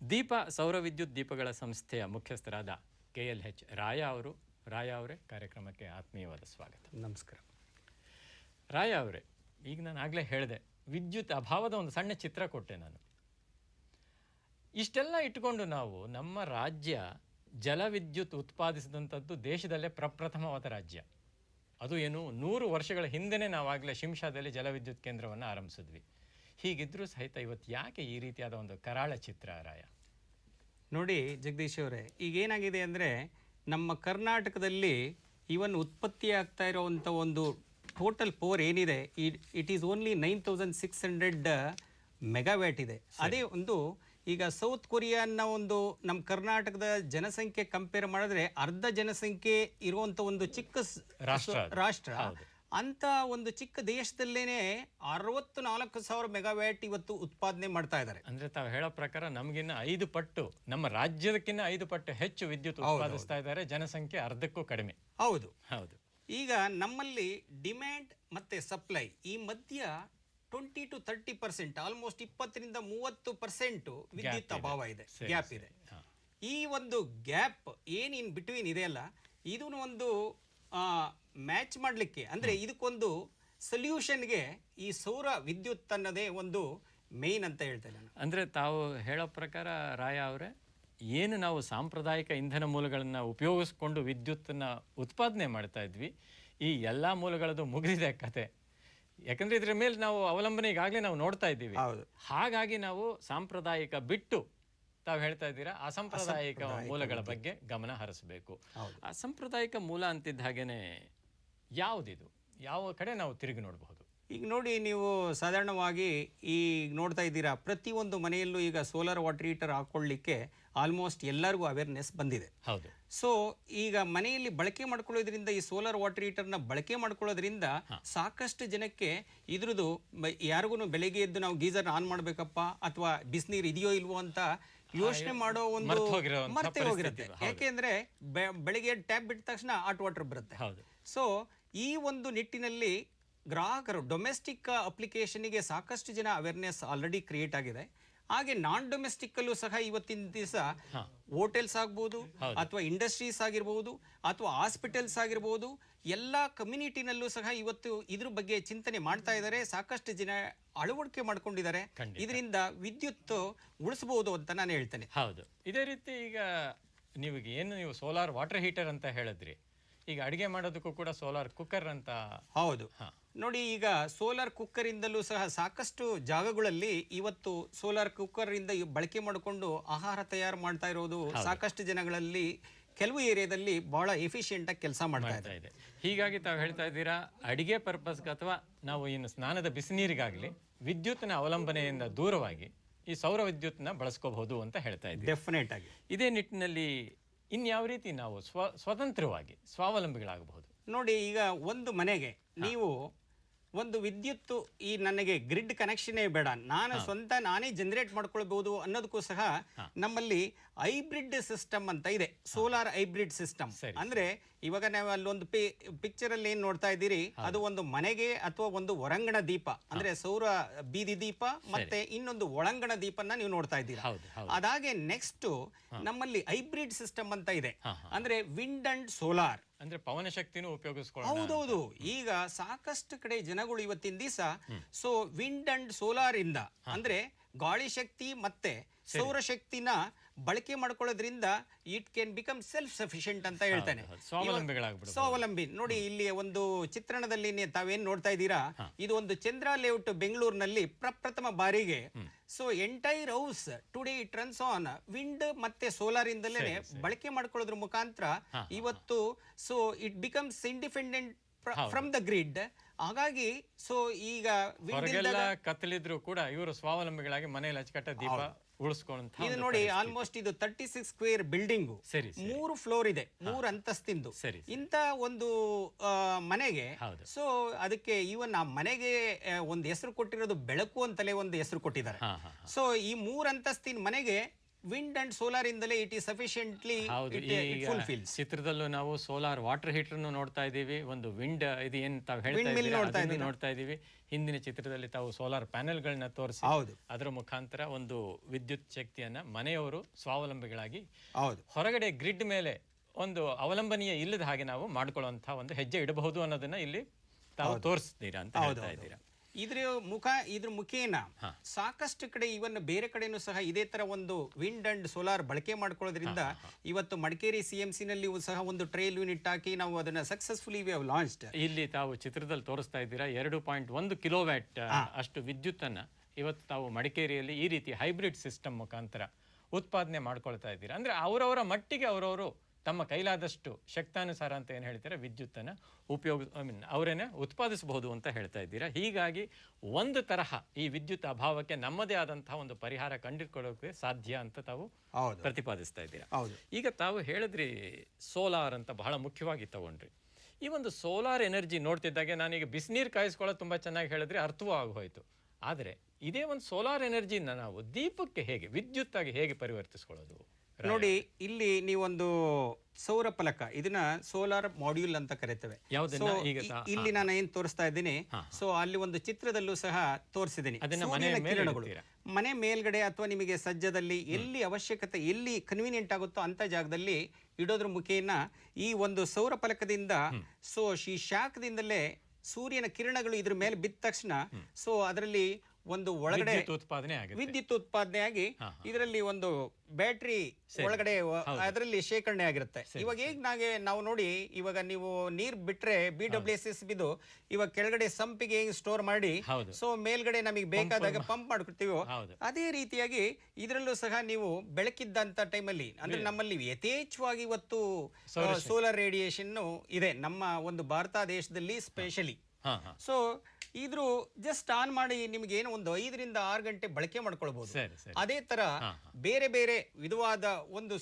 ದೀಪ ಸೌರ ವಿದ್ಯುತ್ ದೀಪಗಳ ಸಂಸ್ಥೆಯ ಮುಖ್ಯಸ್ಥರಾದ KLH ರಾಯ ಅವರು. ರಾಯ ಅವರೇ, ಕಾರ್ಯಕ್ರಮಕ್ಕೆ ಆತ್ಮೀಯವಾದ ಸ್ವಾಗತ. ನಮಸ್ಕಾರ. ರಾಯ ಅವರೇ, ಈಗ ನಾನು ಆಗಲೇ ಹೇಳಿದೆ, ವಿದ್ಯುತ್ ಅಭಾವದ ಒಂದು ಸಣ್ಣ ಚಿತ್ರ ಕೊಟ್ಟೆ ನಾನು. ಇಷ್ಟೆಲ್ಲ ಇಟ್ಕೊಂಡು ನಾವು ನಮ್ಮ ರಾಜ್ಯ ಜಲವಿದ್ಯುತ್ ಉತ್ಪಾದಿಸಿದಂಥದ್ದು ದೇಶದಲ್ಲೇ ಪ್ರಪ್ರಥಮವಾದ ರಾಜ್ಯ. ಅದು ಏನು 100 ವರ್ಷಗಳ ಹಿಂದೆಯೇ ನಾವಾಗಲೇ ಶಿಂಷಾದಲ್ಲಿ ಜಲವಿದ್ಯುತ್ ಕೇಂದ್ರವನ್ನು ಆರಂಭಿಸಿದ್ವಿ. ಹೀಗಿದ್ರೂ ಸಹಿತ ಇವತ್ತು ಯಾಕೆ ಈ ರೀತಿಯಾದ ಒಂದು ಕರಾಳ ಚಿತ್ರ ರಾಯ? ನೋಡಿ ಜಗದೀಶ್ ಅವರೇ, ಈಗ ಏನಾಗಿದೆ ಅಂದರೆ ನಮ್ಮ ಕರ್ನಾಟಕದಲ್ಲಿ ಇವನ್ ಉತ್ಪತ್ತಿ ಆಗ್ತಾ ಇರೋವಂಥ ಒಂದು ಟೋಟಲ್ ಪವರ್ ಏನಿದೆ, ಇಟ್ ಈಸ್ ಓನ್ಲಿ 9600 ಮೆಗಾವ್ಯಾಟ್ ಇದೆ. ಅದೇ ಒಂದು ಈಗ ಸೌತ್ ಕೊರಿಯಾ ಅನ್ನೋ ಒಂದು ನಮ್ಮ ಕರ್ನಾಟಕದ ಜನಸಂಖ್ಯೆ ಕಂಪೇರ್ ಮಾಡಿದ್ರೆ ಅರ್ಧ ಜನಸಂಖ್ಯೆ ಇರುವಂಥ ಒಂದು ಚಿಕ್ಕ ರಾಷ್ಟ್ರ, ಅಂತ ಒಂದು ಚಿಕ್ಕ ದೇಶದಲ್ಲೇನೆ 64,000 ಮೆಗಾವ್ಯಾಟ್ ಇವತ್ತು ಉತ್ಪಾದನೆ ಮಾಡ್ತಾ ಇದ್ದಾರೆ. ಅಂದ್ರೆ ತಾವು ಹೇಳೋ ಪ್ರಕಾರ ನಮಗಿನ್ನ 5 ಪಟ್ಟು, ನಮ್ಮ ರಾಜ್ಯದಕ್ಕಿಂತ 5 ಪಟ್ಟು ಹೆಚ್ಚು ವಿದ್ಯುತ್ ಉತ್ಪಾದಿಸ್ತಾ ಇದ್ದಾರೆ, ಜನಸಂಖ್ಯೆ ಅರ್ಧಕ್ಕೂ ಕಡಿಮೆ. ಹೌದು ಹೌದು. ಈಗ ನಮ್ಮಲ್ಲಿ ಡಿಮ್ಯಾಂಡ್ ಮತ್ತೆ ಸಪ್ಲೈ ಈ ಮಧ್ಯ 20 to 30%, ಆಲ್ಮೋಸ್ಟ್ 20 to 30% ವಿದ್ಯುತ್ ಅಭಾವ ಇದೆ, ಗ್ಯಾಪ್ ಇದೆ. ಈ ಒಂದು ಗ್ಯಾಪ್ ಏನ್ ಇನ್ ಬಿಟ್ವೀನ್ ಇದೆಯಲ್ಲ, ಇದನ್ನು ಒಂದು ಮ್ಯಾಚ್ ಮಾಡಲಿಕ್ಕೆ ಅಂದರೆ ಇದಕ್ಕೊಂದು ಸೊಲ್ಯೂಷನ್ಗೆ ಈ ಸೌರ ವಿದ್ಯುತ್ ಅನ್ನೋದೇ ಒಂದು ಮೇನ್ ಅಂತ ಹೇಳ್ತೇನೆ ನಾನು. ಅಂದರೆ ತಾವು ಹೇಳೋ ಪ್ರಕಾರ ರಾಯ ಅವರೇ, ಏನು ನಾವು ಸಾಂಪ್ರದಾಯಿಕ ಇಂಧನ ಮೂಲಗಳನ್ನು ಉಪಯೋಗಿಸ್ಕೊಂಡು ವಿದ್ಯುತ್ತನ್ನು ಉತ್ಪಾದನೆ ಮಾಡ್ತಾ ಇದ್ವಿ, ಈ ಎಲ್ಲ ಮೂಲಗಳದ್ದು ಮುಗಿದಿದೆ ಕತೆ. ಯಾಕಂದರೆ ಇದ್ರ ಮೇಲೆ ನಾವು ಅವಲಂಬನೆ ಈಗಾಗಲೇ ನಾವು ನೋಡ್ತಾ ಇದ್ದೀವಿ. ಹಾಗಾಗಿ ನಾವು ಸಾಂಪ್ರದಾಯಿಕ ಬಿಟ್ಟು ತಾವು ಹೇಳ್ತಾ ಇದ್ದೀರಾ ಅಸಾಂಪ್ರದಾಯಿಕ ಮೂಲಗಳ ಬಗ್ಗೆ ಗಮನ ಹರಿಸಬೇಕು. ಅಸಾಂಪ್ರದಾಯಿಕ ಮೂಲ ಅಂತಿದ್ದ ಹಾಗೇನೆ ಯಾವುದಿದು, ಯಾವ ಕಡೆ ನಾವು ತಿರುಗಿ ನೋಡಬಹುದು? ಈಗ ನೋಡಿ, ನೀವು ಸಾಧಾರಣವಾಗಿ ಈಗ ನೋಡ್ತಾ ಇದ್ದೀರಾ, ಪ್ರತಿಯೊಂದು ಮನೆಯಲ್ಲೂ ಈಗ ಸೋಲಾರ್ ವಾಟರ್ ಹೀಟರ್ ಹಾಕೊಳ್ಳಿಕ್ಕೆ ಆಲ್ಮೋಸ್ಟ್ ಎಲ್ಲರಿಗೂ ಅವೇರ್ನೆಸ್ ಬಂದಿದೆ. ಹೌದು. ಸೊ ಈಗ ಮನೆಯಲ್ಲಿ ಬಳಕೆ ಮಾಡ್ಕೊಳ್ಳೋದ್ರಿಂದ, ಈ ಸೋಲಾರ್ ವಾಟರ್ ಹೀಟರ್ನ ಬಳಕೆ ಮಾಡ್ಕೊಳ್ಳೋದ್ರಿಂದ ಸಾಕಷ್ಟು ಜನಕ್ಕೆ ಇದ್ರದ್ದು ಯಾರಿಗೂ ಬೆಳಗ್ಗೆ ಎದ್ದು ನಾವು ಗೀಸರ್ ಆನ್ ಮಾಡಬೇಕಪ್ಪ ಅಥವಾ ಬಿಸಿನೀರು ಇದೆಯೋ ಇಲ್ವೋ ಅಂತ ಯೋಚನೆ ಮಾಡೋ ಒಂದು ಮರ್ತೇ ಹೋಗಿರುತ್ತೆ. ಯಾಕೆಂದ್ರೆ ಬೆಳಿಗ್ಗೆ ಟ್ಯಾಪ್ ಬಿಟ್ಟ ತಕ್ಷಣ ಹಾಟ್ ವಾಟರ್ ಬರುತ್ತೆ. ಸೊ ಈ ಒಂದು ನಿಟ್ಟಿನಲ್ಲಿ ಗ್ರಾಹಕರು ಡೊಮೆಸ್ಟಿಕ್ ಅಪ್ಲಿಕೇಶನ್ಗೆ ಸಾಕಷ್ಟು ಜನ ಅವೇರ್ನೆಸ್ ಆಲ್ರೆಡಿ ಕ್ರಿಯೇಟ್ ಆಗಿದೆ. ಹಾಗೆ ನಾನ್ ಡೊಮೆಸ್ಟಿಕ್ ಅಲ್ಲೂ ಸಹ ಇವತ್ತಿನ ದಿವಸ ಹೋಟೆಲ್ಸ್ ಆಗ್ಬೋದು, ಅಥವಾ ಇಂಡಸ್ಟ್ರೀಸ್ ಆಗಿರ್ಬೋದು, ಅಥವಾ ಹಾಸ್ಪಿಟಲ್ಸ್ ಆಗಿರ್ಬೋದು, ಎಲ್ಲ ಕಮ್ಯುನಿಟಿನಲ್ಲೂ ಸಹ ಇವತ್ತು ಇದ್ರ ಬಗ್ಗೆ ಚಿಂತನೆ ಮಾಡ್ತಾ ಇದ್ದಾರೆ. ಸಾಕಷ್ಟು ಜನ ಅಳವಡಿಕೆ ಮಾಡ್ಕೊಂಡಿದ್ದಾರೆ. ಇದರಿಂದ ವಿದ್ಯುತ್ ಉಳಿಸಬಹುದು ಅಂತ ನಾನು ಹೇಳ್ತೇನೆ. ಹೌದು. ಇದೇ ರೀತಿ ಈಗ ನೀವು ಸೋಲಾರ್ ವಾಟರ್ ಹೀಟರ್ ಅಂತ ಹೇಳಿದ್ರಿ, ಈಗ ಅಡಿಗೆ ಮಾಡೋದಕ್ಕೂ ಕೂಡ ಸೋಲಾರ್ ಕುಕ್ಕರ್ ಅಂತ. ಹೌದು. ನೋಡಿ, ಈಗ ಸೋಲಾರ್ ಕುಕ್ಕರ್ ಇಂದಲೂ ಸಹ ಸಾಕಷ್ಟು ಜಾಗಗಳಲ್ಲಿ ಇವತ್ತು ಸೋಲಾರ್ ಕುಕ್ಕರ್ ಇಂದ ಬಳಕೆ ಮಾಡಿಕೊಂಡು ಆಹಾರ ತಯಾರು ಮಾಡ್ತಾ ಇರೋದು ಸಾಕಷ್ಟು ಜನಗಳಲ್ಲಿ ಕೆಲವು ಏರಿಯಾದಲ್ಲಿ ಬಹಳ ಎಫಿಷಿಯೆಂಟ್ ಆಗಿ ಕೆಲಸ ಮಾಡ್ತಾ ಇದೆ. ಹೀಗಾಗಿ ತಾವು ಹೇಳ್ತಾ ಇದ್ದೀರಾ, ಅಡಿಗೆ ಪರ್ಪಸ್ಗೆ ಅಥವಾ ನಾವು ಇನ್ನು ಸ್ನಾನದ ಬಿಸಿನೀರಿಗಾಗಲಿ ವಿದ್ಯುತ್ನ ಅವಲಂಬನೆಯಿಂದ ದೂರವಾಗಿ ಈ ಸೌರ ವಿದ್ಯುತ್ನ ಬಳಸ್ಕೋಬಹುದು ಅಂತ ಹೇಳ್ತಾ ಇದ್ದೀವಿ. ಡೆಫಿನೆಟ್ ಆಗಿ. ಇದೇ ನಿಟ್ಟಿನಲ್ಲಿ ಇನ್ಯಾವ ರೀತಿ ನಾವು ಸ್ವತಂತ್ರವಾಗಿ ಸ್ವಾವಲಂಬಿಗಳಾಗಬಹುದು? ನೋಡಿ, ಈಗ ಒಂದು ಮನೆಗೆ ನೀವು ಒಂದು ವಿದ್ಯುತ್ ಈ ನನಗೆ ಗ್ರಿಡ್ ಕನೆಕ್ಷನ್ನೇ ಬೇಡ, ನಾನೇ ಜನರೇಟ್ ಮಾಡ್ಕೊಳ್ಬಹುದು ಅನ್ನೋದಕ್ಕೂ ಸಹ ನಮ್ಮಲ್ಲಿ ಹೈಬ್ರಿಡ್ ಸಿಸ್ಟಮ್ ಅಂತ ಇದೆ. ಸೋಲಾರ್ ಹೈಬ್ರಿಡ್ ಸಿಸ್ಟಮ್ ಅಂದ್ರೆ ಇವಾಗ ನಾವು ಅಲ್ಲೊಂದು ಪಿಕ್ಚರ್ ಅಲ್ಲಿ ಏನ್ ನೋಡ್ತಾ ಇದ್ದೀರಿ, ಅದು ಒಂದು ಮನೆಗೆ ಅಥವಾ ಒಂದು ಹೊರಾಂಗಣ ದೀಪ ಅಂದ್ರೆ ಸೌರ ಬೀದಿ ದೀಪ ಮತ್ತೆ ಇನ್ನೊಂದು ಒಳಂಗಣ ದೀಪನ ನೀವು ನೋಡ್ತಾ ಇದ್ದೀರಾ. ಅದಾಗೆ ನೆಕ್ಸ್ಟ್ ನಮ್ಮಲ್ಲಿ ಹೈಬ್ರಿಡ್ ಸಿಸ್ಟಮ್ ಅಂತ ಇದೆ, ಅಂದ್ರೆ ವಿಂಡ್ ಅಂಡ್ ಸೋಲಾರ್, ಅಂದ್ರೆ ಪವನ ಶಕ್ತಿನೂ ಉಪಯೋಗಿಸ್ಕೊಳ್ಳೋಣ. ಹೌದೌದು. ಈಗ ಸಾಕಷ್ಟು ಕಡೆ ಜನಗಳು ಇವತ್ತಿನ ದಿವಸ ಸೊ ವಿಂಡ್ ಅಂಡ್ ಸೋಲಾರ್ ಇಂದ ಅಂದ್ರೆ ಗಾಳಿ ಶಕ್ತಿ ಮತ್ತೆ ಸೌರಶಕ್ತಿನ ಬಳಕೆ ಮಾಡ್ಕೊಳ್ಳೋದ್ರಿಂದ it can become self sufficient ಅಂತ ಹೇಳ್ತಾನೆ. ಸ್ವಾವಲಂಬಿ. ನೋಡಿ, ಇಲ್ಲಿ ಒಂದು ಚಿತ್ರಣದಲ್ಲಿ ತಾವೇನ್ ನೋಡ್ತಾ ಇದ್ದೀರಾ, ಇದು ಒಂದು ಚಂದ್ರ ಲೇಔಟ್ ಬೆಂಗಳೂರಿನಲ್ಲಿ ಪ್ರಪ್ರಥಮ ಬಾರಿಗೆ so entire house today it runs on wind ಮತ್ತೆ ಸೋಲಾರ್ ಇಂದಲೇ ಬಳಕೆ ಮಾಡ್ಕೊಳ್ಳೋದ್ರ ಮುಖಾಂತರ ಇವತ್ತು so it becomes independent from the grid. ಹಾಗಾಗಿ ಸೊ ಈಗ ಕತ್ತಲಿದ್ರು ಕೂಡ ಇವರು ಸ್ವಾವಲಂಬಿಗಳಾಗಿ ಮನೆಯಲ್ಲಿ ಅಚ್ಚುಕಟ್ಟ ದೀಪ ಉಳಿಸ್ಕೊಳ್ಳುವಂತ. ಇದು ನೋಡಿ, ಆಲ್ಮೋಸ್ಟ್ ಇದು 36 ಸ್ಕ್ವೇರ್ ಬಿಲ್ಡಿಂಗು, 3 ಫ್ಲೋರ್ ಇದೆ, 3 ಅಂತಸ್ತಿಂದು. ಇಂತ ಒಂದು ಮನೆಗೆ ಸೊ ಅದಕ್ಕೆ ಇವನ್ ಆ ಮನೆಗೆ ಒಂದು ಹೆಸರು ಕೊಟ್ಟಿರೋದು ಬೆಳಕು ಅಂತಲೇ ಒಂದು ಹೆಸರು ಕೊಟ್ಟಿದ್ದಾರೆ. ಸೊ ಈ 3 ಅಂತಸ್ತಿನ ಮನೆಗೆ ವಿಂಡ್ ಅಂಡ್ ಸೋಲಾರ್ ಇಂದಲೇ ಇಟ್ ಈಸ್ ಸಫಿಷಿಯಂಟ್ಲಿ ಹೌದು, ಈಗ ಫುಲ್ಫಿಲ್ಸ್. ಚಿತ್ರದಲ್ಲೂ ನಾವು ಸೋಲಾರ್ ವಾಟರ್ ಹೀಟರ್ ನೋಡ್ತಾ ಇದ್ದೀವಿ, ಒಂದು ವಿಂಡ್ ಇದು ಏನ್ ತಾವು ಹೇಳ್ತಾ Windmill ಇದ್ದೀರಾ ನೋಡ್ತಾ ಅದನ್ನು ನೋಡ್ತಾ ಇದ್ದೀವಿ. ಹಿಂದಿನ ಚಿತ್ರದಲ್ಲಿ ತಾವು ಸೋಲಾರ್ ಪ್ಯಾನೆಲ್ಗಳನ್ನ ತೋರಿಸಿ ಹೌದು ಅದರ ಮುಖಾಂತರ ಒಂದು ವಿದ್ಯುತ್ ಶಕ್ತಿಯನ್ನ ಮನೆಯವರು ಸ್ವಾವಲಂಬಿಗಳಾಗಿ ಹೌದು ಹೊರಗಡೆ ಗ್ರಿಡ್ ಮೇಲೆ ಒಂದು ಅವಲಂಬನೆಯ ಇಲ್ಲದ ಹಾಗೆ ನಾವು ಮಾಡ್ಕೊಳ್ಳುವಂತಹ ಒಂದು ಹೆಜ್ಜೆ ಇಡಬಹುದು ಅನ್ನೋದನ್ನ ಇಲ್ಲಿ ತಾವು ತೋರಿಸ್ತೀರಾ ಅಂತ ಹೇಳ್ತಾ ಇದ್ದೀರಾ. ಇದ್ರ ಮುಖೇನ ಸಾಕಷ್ಟು ಕಡೆ ಇವನ್ ಬೇರೆ ಕಡೆನೂ ಸಹ ಇದೇ ತರ ಒಂದು ವಿಂಡ್ ಅಂಡ್ ಸೋಲಾರ್ ಬಳಕೆ ಮಾಡ್ಕೊಳ್ಳೋದ್ರಿಂದ ಇವತ್ತು ಮಡಿಕೇರಿ CMC ನಲ್ಲಿ ಸಹ ಒಂದು ಟ್ರಯಲ್ ಯೂನಿಟ್ ಹಾಕಿ ನಾವು ಅದನ್ನ ಸಕ್ಸಸ್ಫುಲಿ ವಿ ಹ್ಯಾವ್ ಲಾಂಚ್ಡ್. ಇಲ್ಲಿ ತಾವು ಚಿತ್ರದಲ್ಲಿ ತೋರಿಸ್ತಾ ಇದ್ದೀರಾ 2.1 ಕಿಲೋವ್ಯಾಟ್ ಅಷ್ಟು ವಿದ್ಯುತ್ತನ್ನ ಇವತ್ತು ತಾವು ಮಡಿಕೇರಿಯಲ್ಲಿ ಈ ರೀತಿ ಹೈಬ್ರಿಡ್ ಸಿಸ್ಟಮ್ ಮುಖಾಂತರ ಉತ್ಪಾದನೆ ಮಾಡ್ಕೊಳ್ತಾ ಇದ್ದೀರಾ. ಅಂದ್ರೆ ಅವರವರ ಮಟ್ಟಿಗೆ ಅವರವರು ತಮ್ಮ ಕೈಲಾದಷ್ಟು ಶಕ್ತಾನುಸಾರ ಅಂತ ಏನು ಹೇಳ್ತಾರೆ ವಿದ್ಯುತ್ತನ್ನು ಅವರೇನೆ ಉತ್ಪಾದಿಸಬಹುದು ಅಂತ ಹೇಳ್ತಾ ಇದ್ದೀರಾ. ಹೀಗಾಗಿ ಒಂದು ತರಹ ಈ ವಿದ್ಯುತ್ ಅಭಾವಕ್ಕೆ ನಮ್ಮದೇ ಆದಂತಹ ಒಂದು ಪರಿಹಾರ ಕಂಡುಕೊಳ್ಳೋಕೆ ಸಾಧ್ಯ ಅಂತ ತಾವು ಪ್ರತಿಪಾದಿಸ್ತಾ ಇದ್ದೀರಾ. ಈಗ ತಾವು ಹೇಳಿದ್ರಿ ಸೋಲಾರ್ ಅಂತ ಬಹಳ ಮುಖ್ಯವಾಗಿ ತಗೊಂಡ್ರಿ. ಈ ಒಂದು ಸೋಲಾರ್ ಎನರ್ಜಿ ನೋಡ್ತಿದ್ದಾಗೆ ನಾನೀಗ ಬಿಸಿನೀರು ಕಾಯಿಸ್ಕೊಳ್ಳೋದು ತುಂಬ ಚೆನ್ನಾಗಿ ಹೇಳಿದ್ರೆ ಅರ್ಥವೂ ಆಗೋಯ್ತು. ಆದರೆ ಇದೇ ಒಂದು ಸೋಲಾರ್ ಎನರ್ಜಿನ ನಾವು ದೀಪಕ್ಕೆ ಹೇಗೆ ವಿದ್ಯುತ್ತಾಗಿ ಹೇಗೆ ಪರಿವರ್ತಿಸ್ಕೊಳ್ಳೋದು? ನೋಡಿ, ಇಲ್ಲಿ ನೀವೊಂದು ಸೌರ ಫಲಕ, ಇದನ್ನ ಸೋಲಾರ್ ಮಾಡ್ಯೂಲ್ ಅಂತ ಕರಿತೇವೆ. ಇಲ್ಲಿ ನಾನು ಏನ್ ತೋರಿಸ್ತಾ ಇದ್ದೀನಿ, ಸೊ ಅಲ್ಲಿ ಒಂದು ಚಿತ್ರದಲ್ಲೂ ಸಹ ತೋರಿಸಿದ್ದೀನಿ. ಮನೆ ಮೇಲ್ಗಡೆ ಅಥವಾ ನಿಮಗೆ ಸಜ್ಜದಲ್ಲಿ ಎಲ್ಲಿ ಅವಶ್ಯಕತೆ, ಎಲ್ಲಿ ಕನ್ವೀನಿಯಂಟ್ ಆಗುತ್ತೋ ಅಂತ ಜಾಗದಲ್ಲಿ ಇಡೋದ್ರ ಮುಖೇನ ಈ ಒಂದು ಸೌರ ಫಲಕದಿಂದ ಸೊ ಈ ಶಾಖದಿಂದಲೇ ಸೂರ್ಯನ ಕಿರಣಗಳು ಇದ್ರ ಮೇಲೆ ಬಿದ್ದ ತಕ್ಷಣ ಸೊ ಅದರಲ್ಲಿ ಒಂದು ಒಳಗಡೆ ವಿದ್ಯುತ್ ಉತ್ಪಾದನೆ ಆಗಿ ಇದರಲ್ಲಿ ಒಂದು ಬ್ಯಾಟ್ರಿ ಒಳಗಡೆ ಅದರಲ್ಲಿ ಶೇಖರಣೆ ಆಗಿರುತ್ತೆ. ಇವಾಗ ಹೇಗ್ ನಾವು ನೋಡಿ, ಇವಾಗ ನೀವು ನೀರ್ ಬಿಟ್ರೆ BWSS ಬಿದ್ದು ಇವಾಗ ಕೆಳಗಡೆ ಸಂಪಿಗೆ ಸ್ಟೋರ್ ಮಾಡಿ ಸೊ ಮೇಲ್ಗಡೆ ನಮಗೆ ಬೇಕಾದಾಗ ಪಂಪ್ ಮಾಡ್ಕೊಡ್ತೀವೋ ಅದೇ ರೀತಿಯಾಗಿ ಇದರಲ್ಲೂ ಸಹ ನೀವು ಬೆಳಕಿದ್ದಂತ ಟೈಮಲ್ಲಿ, ಅಂದ್ರೆ ನಮ್ಮಲ್ಲಿ ಯಥೇಚ್ಛವಾಗಿ ಇವತ್ತು ಸೋಲಾರ್ ರೇಡಿಯೇಷನ್ ಇದೆ ನಮ್ಮ ಒಂದು ಭಾರತ ದೇಶದಲ್ಲಿ ಸ್ಪೆಷಲಿ. ಸೊ ಇದ್ರು ಜಸ್ಟ್ ಆನ್ ಮಾಡಿ ನಿಮ್ಗೆ ಏನು ಒಂದು 5 ರಿಂದ 6 ಗಂಟೆ ಬಳಕೆ ಮಾಡ್ಕೊಳ್ಬಹುದು. ಅದೇ ತರ ಬೇರೆ ಬೇರೆ ವಿಧವಾದ ಒಂದು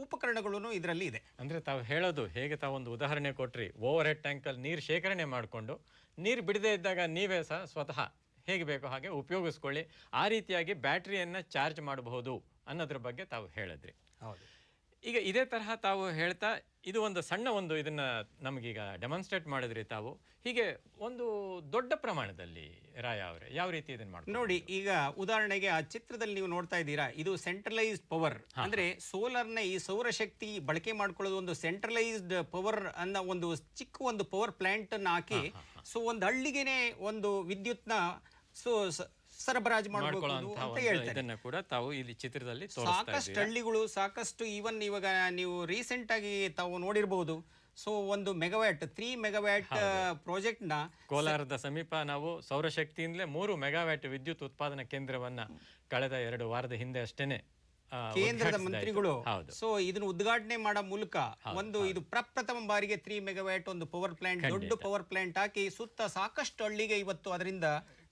ಉಪಕರಣಗಳು ಇದರಲ್ಲಿ ಇದೆ. ಅಂದ್ರೆ ತಾವು ಹೇಳೋದು ಹೇಗೆ, ತಾವು ಒಂದು ಉದಾಹರಣೆ ಕೊಟ್ರಿ, ಓವರ್ ಹೆಡ್ ಟ್ಯಾಂಕ್ ಅಲ್ಲಿ ನೀರು ಶೇಖರಣೆ ಮಾಡಿಕೊಂಡು ನೀರು ಬಿಡದೇ ಇದ್ದಾಗ ನೀವೇ ಸಹ ಸ್ವತಃ ಹೇಗೆ ಬೇಕೋ ಹಾಗೆ ಉಪಯೋಗಿಸ್ಕೊಳ್ಳಿ, ಆ ರೀತಿಯಾಗಿ ಬ್ಯಾಟ್ರಿಯನ್ನ ಚಾರ್ಜ್ ಮಾಡಬಹುದು ಅನ್ನೋದ್ರ ಬಗ್ಗೆ ತಾವು ಹೇಳಿದ್ರಿ. ಈಗ ಇದೇ ತರಹ ತಾವು ಹೇಳ್ತಾ ಇದು ಒಂದು ಸಣ್ಣ ಒಂದು ಇದನ್ನ ನಮಗೀಗ ಡೆಮಾನ್ಸ್ಟ್ರೇಟ್ ಮಾಡಿದ್ರಿ ತಾವು. ಹೀಗೆ ಒಂದು ದೊಡ್ಡ ಪ್ರಮಾಣದಲ್ಲಿ ರಾಯ ಅವರೇ ಯಾವ ರೀತಿ ಇದನ್ನ ಮಾಡ್ತಾರೆ ನೋಡಿ. ಈಗ ಉದಾಹರಣೆಗೆ ಆ ಚಿತ್ರದಲ್ಲಿ ನೀವು ನೋಡ್ತಾ ಇದ್ದೀರಾ, ಇದು ಸೆಂಟ್ರಲೈಸ್ಡ್ ಪವರ್, ಅಂದ್ರೆ ಸೋಲಾರ್ನ ಈ ಸೌರಶಕ್ತಿ ಬಳಕೆ ಮಾಡ್ಕೊಳ್ಳೋದು ಒಂದು ಸೆಂಟ್ರಲೈಸ್ಡ್ ಪವರ್ ಅನ್ನೋ ಒಂದು ಚಿಕ್ಕ ಒಂದು ಪವರ್ ಪ್ಲಾಂಟ್ ಅನ್ನ ಹಾಕಿ ಸೊ ಒಂದು ಹಳ್ಳಿಗೆನೆ ಒಂದು ವಿದ್ಯುತ್ನ ಸೊ ಸರಬರಾಜು ಮಾಡಬಹುದು ಅಂತ ಹೇಳ್ತಾರೆ. ಇದನ್ನ ಕೂಡ ತಾವು ಇಲ್ಲಿ ಚಿತ್ರದಲ್ಲಿ ಸಾಕಷ್ಟು ಹಳ್ಳಿಗಳು, ಸಾಕಷ್ಟು ಈವನ್ ಇವಾಗ ನೀವು ರೀಸೆಂಟ್ ಆಗಿ ತಾವು ನೋಡಿರಬಹುದು. ಸೊ 1 ಮೆಗಾವ್ಯಾಟ್ 3 ಮೆಗಾವ್ಯಾಟ್ ಪ್ರಾಜೆಕ್ಟ್ ನ ಕೋಲಾರದ ಸಮೀಪ ನಾವು ಸೌರಶಕ್ತಿಯಿಂದಲೇ 3 ಮೆಗಾವ್ಯಾಟ್ ವಿದ್ಯುತ್ ಉತ್ಪಾದನಾ ಕೇಂದ್ರವನ್ನ ಕಳೆದ 2 ವಾರದ ಹಿಂದೆ ಅಷ್ಟೇನೆ ಕೇಂದ್ರದ ಮಂತ್ರಿಗಳು ಸೊ ಇದನ್ನು ಉದ್ಘಾಟನೆ ಮಾಡೋ ಮೂಲಕ ಒಂದು ಇದು ಪ್ರಪ್ರಥಮ ಬಾರಿಗೆ 3 ಮೆಗಾವ್ಯಾಟ್ ಒಂದು ಪವರ್ ಪ್ಲಾಂಟ್, ದೊಡ್ಡ ಪವರ್ ಪ್ಲಾಂಟ್ ಹಾಕಿ ಸುತ್ತ ಸಾಕಷ್ಟು ಹಳ್ಳಿಗೆ ಇವತ್ತು ಅದರಿಂದ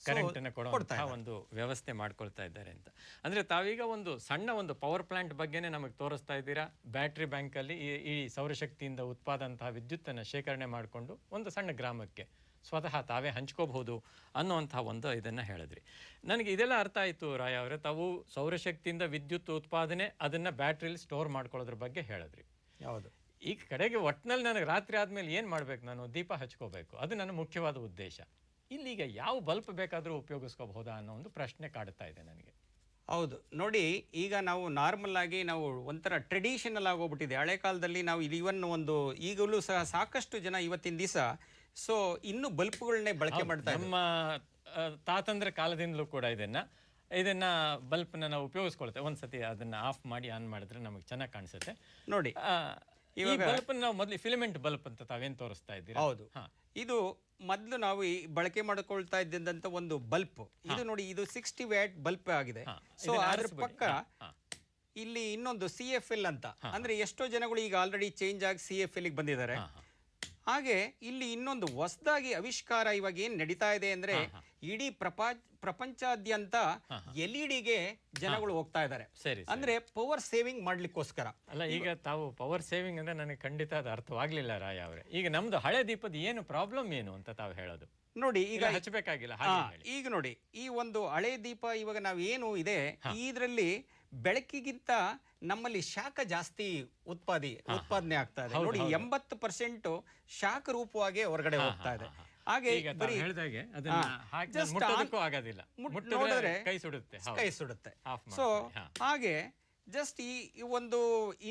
ಕರೆಂಟ್ ಅನ್ನು ಕೊಡುವಂತಹ ಒಂದು ವ್ಯವಸ್ಥೆ ಮಾಡ್ಕೊಳ್ತಾ ಇದ್ದಾರೆ ಅಂತ. ಅಂದ್ರೆ ತಾವೀಗ ಒಂದು ಸಣ್ಣ ಒಂದು ಪವರ್ ಪ್ಲಾಂಟ್ ಬಗ್ಗೆನೇ ನಮಗೆ ತೋರಿಸ್ತಾ ಇದ್ದೀರಾ. ಬ್ಯಾಟ್ರಿ ಬ್ಯಾಂಕ್ ಅಲ್ಲಿ ಈ ಸೌರಶಕ್ತಿಯಿಂದ ಉತ್ಪಾದಂತಹ ವಿದ್ಯುತ್ತನ್ನು ಶೇಖರಣೆ ಮಾಡಿಕೊಂಡು ಒಂದು ಸಣ್ಣ ಗ್ರಾಮಕ್ಕೆ ಸ್ವತಃ ತಾವೇ ಹಂಚ್ಕೋಬಹುದು ಅನ್ನುವಂತಹ ಒಂದು ಇದನ್ನ ಹೇಳಿದ್ರಿ. ನನಗೆ ಇದೆಲ್ಲ ಅರ್ಥ ಆಯ್ತು ರಾಯ ಅವರೇ. ತಾವು ಸೌರಶಕ್ತಿಯಿಂದ ವಿದ್ಯುತ್ ಉತ್ಪಾದನೆ ಅದನ್ನ ಬ್ಯಾಟ್ರಿಲಿ ಸ್ಟೋರ್ ಮಾಡ್ಕೊಳ್ಳೋದ್ರ ಬಗ್ಗೆ ಹೇಳಿದ್ರಿ. ಈ ಕಡೆಗೆ ಒಟ್ಟಿನಲ್ಲಿ ನನಗೆ ರಾತ್ರಿ ಆದ್ಮೇಲೆ ಏನ್ ಮಾಡ್ಬೇಕು, ನಾನು ದೀಪ ಹಚ್ಕೋಬೇಕು, ಅದು ನನ್ನ ಮುಖ್ಯವಾದ ಉದ್ದೇಶ. ಇಲ್ಲಿಗ ಯಾವ ಬಲ್ಬ್ ಬೇಕಾದರೂ ಉಪಯೋಗಿಸ್ಕೋಬಹುದಾ ಅನ್ನೋ ಒಂದು ಪ್ರಶ್ನೆ ಕಾಡ್ತಾ ಇದೆ ನನಗೆ. ಹೌದು ನೋಡಿ, ಈಗ ನಾವು ನಾರ್ಮಲ್ ಆಗಿ ನಾವು ಒಂಥರ ಟ್ರೆಡಿಷನಲ್ ಆಗೋಗ್ಬಿಟ್ಟಿದೆ. ಹಳೆ ಕಾಲದಲ್ಲಿ ನಾವು ಇವನ್ ಒಂದು ಈಗಲೂ ಸಹ ಸಾಕಷ್ಟು ಜನ ಇವತ್ತಿನ ದಿವಸ ಸೊ ಇನ್ನು ಬಲ್ಬ್ಗಳನ್ನೇ ಬಳಕೆ ಮಾಡ್ತಾ ಇದ್ದಾರೆ. ನಮ್ಮ ತಾತಂದ್ರ ಕಾಲದಿಂದಲೂ ಕೂಡ ಇದನ್ನ ಬಲ್ಬ್ನ ನಾವು ಉಪಯೋಗಿಸ್ಕೊಳ್ತೇವೆ. ಒಂದ್ಸತಿ ಅದನ್ನ ಆಫ್ ಮಾಡಿ ಆನ್ ಮಾಡಿದ್ರೆ ನಮಗೆ ಚೆನ್ನಾಗಿ ಕಾಣಿಸುತ್ತೆ ನೋಡಿ. ಈ ಬಲ್ಬ್ ನಾವು ಮೊದಲು ಫಿಲಮೆಂಟ್ ಬಲ್ಬ್ ಅಂತ ತಾವೇನ್ ತೋರಿಸ್ತಾ ಇದ್ದೀರಾ? ಹೌದು, ಇದು ಮೊದಲು ನಾವು ಈ ಬಳಕೆ ಮಾಡಿಕೊಳ್ತಾ ಇದ್ದಂತ ಒಂದು ಬಲ್ಬ್. ಇದು ನೋಡಿ, ಇದು 60 ವ್ಯಾಟ್ ಬಲ್ಬ್ ಆಗಿದೆ. ಸೊ ಅದ್ರ ಪಕ್ಕ ಇಲ್ಲಿ ಇನ್ನೊಂದು CFL ಅಂತ, ಅಂದ್ರೆ ಎಷ್ಟೋ ಜನಗಳು ಈಗ ಆಲ್ರೆಡಿ ಚೇಂಜ್ ಆಗಿ CFL ಬಂದಿದ್ದಾರೆ. ಹಾಗೆ ಇಲ್ಲಿ ಇನ್ನೊಂದು ಹೊಸದಾಗಿ ಆವಿಷ್ಕಾರ ಇವಾಗ ಏನ್ ನಡೀತಾ ಇದೆ ಅಂದ್ರೆ ಇಡೀ ಪ್ರಪಂಚಾದ್ಯಂತ LED ಜನಗಳು ಹೋಗ್ತಾ ಇದ್ದಾರೆ. ಅಂದ್ರೆ ಪವರ್ ಸೇವಿಂಗ್ ಮಾಡ್ಲಿಕ್ಕೋಸ್ಕರ. ಅಲ್ಲ, ಈಗ ತಾವು ಪವರ್ ಸೇವಿಂಗ್ ಅಂದ್ರೆ ನನಗೆ ಖಂಡಿತ ಅದು ಅರ್ಥವಾಗ್ಲಿಲ್ಲ ರಾಯ ಅವರೇ. ಈಗ ನಮ್ದು ಹಳೆ ದೀಪದ ಏನು ಪ್ರಾಬ್ಲಮ್ ಏನು ಅಂತ ತಾವು ಹೇಳೋದು ನೋಡಿ. ಈಗ ಹಚ್ಚಬೇಕಾಗಿಲ್ಲ. ಈಗ ನೋಡಿ, ಈ ಒಂದು ಹಳೆ ದೀಪ ಇವಾಗ ನಾವ್ ಏನು ಇದೆ ಇದರಲ್ಲಿ ಬೆಳಕಿಗಿಂತ ನಮ್ಮಲ್ಲಿ ಶಾಖ ಜಾಸ್ತಿ ಉತ್ಪಾದನೆ ಆಗ್ತಾ ಇದೆ. ನೋಡಿ 80% ಶಾಖ ರೂಪವಾಗಿ ಹೊರಗಡೆ ಹೋಗ್ತಾ ಇದೆ. ಹಾಗೆ ಈಗ ತಾವು ಹೇಳ್ದಾಗೆ ಅದನ್ನ ಹಾಕಿ ಮುಟ್ಟೋದಕ್ಕೂ ಆಗೋದಿಲ್ಲ, ಮುಟ್ಟಿದ್ರೆ ಕೈ ಸುಡುತ್ತೆ. ಕೈ ಸುಡುತ್ತೆ. ಸೊ ಹಾಗೆ ಜಸ್ಟ್ ಈ ಒಂದು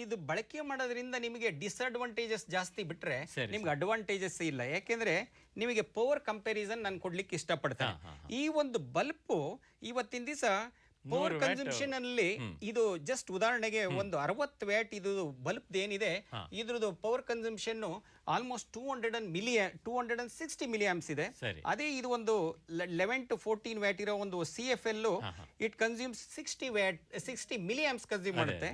ಇದು ಬಳಕೆ ಮಾಡೋದ್ರಿಂದ ನಿಮಗೆ ಡಿಸ್ಅಡ್ವಾಂಟೇಜಸ್ ಜಾಸ್ತಿ ಬಿಟ್ರೆ ನಿಮ್ಗೆ ಅಡ್ವಾಂಟೇಜಸ್ ಇಲ್ಲ. ಯಾಕೆಂದ್ರೆ ನಿಮಗೆ ಪವರ್ ಕಂಪ್ಯಾರಿಸನ್ ನಾನು ಕೊಡ್ಲಿಕ್ಕೆ ಇಷ್ಟಪಡ್ತೇನೆ. ಈ ಒಂದು ಬಲ್ಬ್ ಇವತ್ತಿನ ದಿವಸ ಪವರ್ ಕನ್ಸಂಪ್ಷನ್ ಅಲ್ಲಿ ಇದು ಜಸ್ಟ್ ಉದಾಹರಣೆಗೆ ಒಂದು 60 ವ್ಯಾಟ್ ಇದು ಬಲ್ಬ್ ಏನಿದೆ ಇದ್ರದ್ದು power consumption almost 260 milli amps ಇದೆ. ಅದೇ ಇದು ಒಂದು 11 to 14 ವ್ಯಾಟ್ ಇರೋ ಒಂದು CFL it consumes 60 milli amps consume ಮಾಡುತ್ತೆ.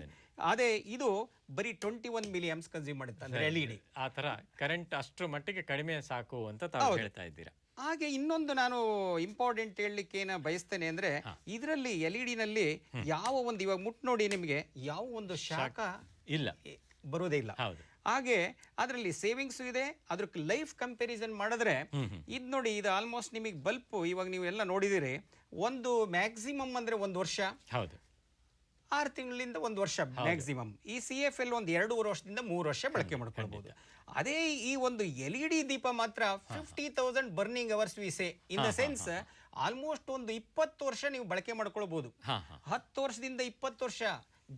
ಅದೇ ಇದು ಬರೀ 21 ಮಿಲಿ ಆಂಪ್ಸ್ ಕನ್ಸ್ಯೂಮ್ ಮಾಡುತ್ತೆ. ಅಂದ್ರೆ LED ಆ ತರ ಕರೆಂಟ್ ಅಷ್ಟರ ಮಟ್ಟಿಗೆ ಕಡಿಮೆ ಸಾಕು ಅಂತ ತಾವು ಹೇಳ್ತಾ ಇದ್ದೀರಾ. ಹಾಗೆ ಇನ್ನೊಂದು ನಾನು ಇಂಪಾರ್ಟೆಂಟ್ ಹೇಳಲಿಕ್ಕೆ ಏನ ಬಯಸ್ತೇನೆ ಅಂದ್ರೆ ಇದರಲ್ಲಿ LED ನಲ್ಲಿ ಯಾವ ಒಂದು ಇವಾಗ ನೋಡಿ ನಿಮಗೆ ಯಾವ ಒಂದು ಶಾಖ ಇಲ್ಲ ಬರೋದೇ ಇಲ್ಲ. ಹಾಗೆ ಅದರಲ್ಲಿ ಸೇವಿಂಗ್ಸ್ ಇದೆ. ಅದ್ರ ಲೈಫ್ ಕಂಪ್ಯಾರಿಸನ್ ಮಾಡಿದ್ರೆ ಇದು ನೋಡಿ, ಇದು ಆಲ್ಮೋಸ್ಟ್ ನಿಮಗೆ ಬಲ್ಪ್ ಇವಾಗ ನೀವು ಎಲ್ಲ ನೋಡಿದಿರಿ, ಒಂದು ಮ್ಯಾಕ್ಸಿಮಮ್ ಅಂದ್ರೆ 1 ವರ್ಷ, 6 ತಿಂಗಳಿಂದ 1 ವರ್ಷ ಮ್ಯಾಕ್ಸಿಮಮ್. ಈ CFL ಒಂದು 2.5 ವರ್ಷದಿಂದ 3 ವರ್ಷ ಬಳಕೆ ಮಾಡ್ಕೊಳ್ಬಹುದು. ಅದೇ ಈ ಒಂದು LED ದೀಪ ಮಾತ್ರ 50,000 burning hours we say in the sense almost ಒಂದು 20 ವರ್ಷ ನೀವು ಬಳಕೆ ಮಾಡ್ಕೊಳ್ಬಹುದು. 10 ವರ್ಷದಿಂದ 20 ವರ್ಷ